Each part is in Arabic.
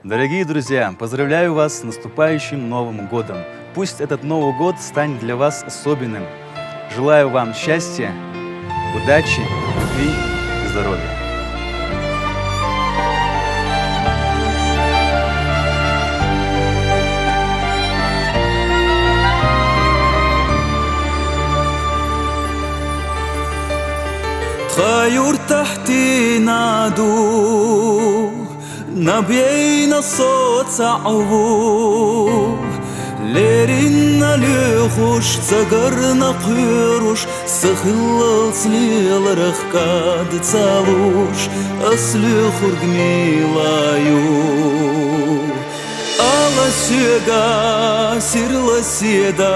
Дорогие друзья, поздравляю вас с наступающим Новым годом. Пусть этот Новый год станет для вас особенным. Желаю вам счастья, удачи, любви и здоровья. خيور تحتي نادو نبينا الصوت صعبو ليرنا ليخوش تسقرنا قيروش سخلص ليل رخكاد تسالوش أصلي خرق ميلايو Ala süga sirla siyada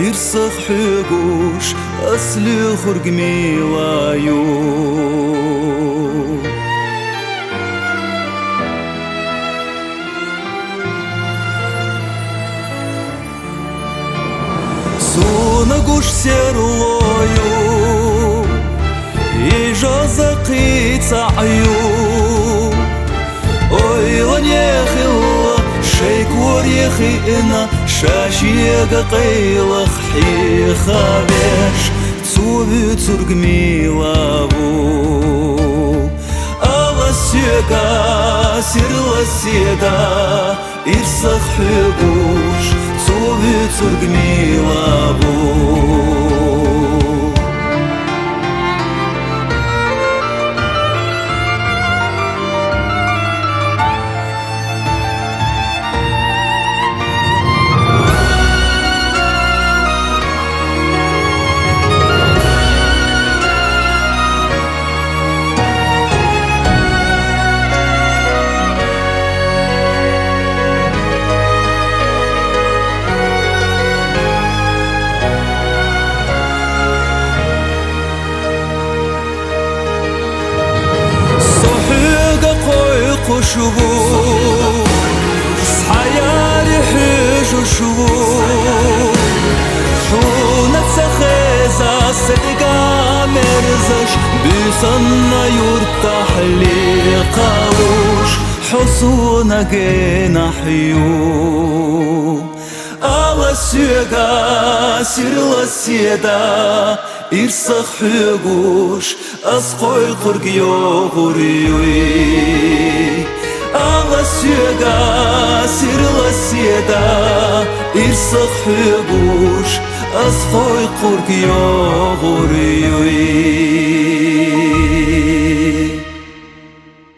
irsakh hugush asli khurg milayu Suna gush serloyu ijaza qita'yu Oylan yakhil شيكور يخينا شاشيق قيلخ حي خابش تسوبي ترق ميلابو الله السيقا سير السيدا إرسخ حقوش تسوبي ترق ميلابو خشبو صحياري حجو شبو حونة سخيزة صدقا مرزش بيصنع يرتاح لي قاوش حصونا جينا حيو على السيقا سير السيدا إرسخ حقوش أسقوي خرق يوغريوي على السيقا سير السيدا إرسخ حقوش أسقوي خرق يوغريوي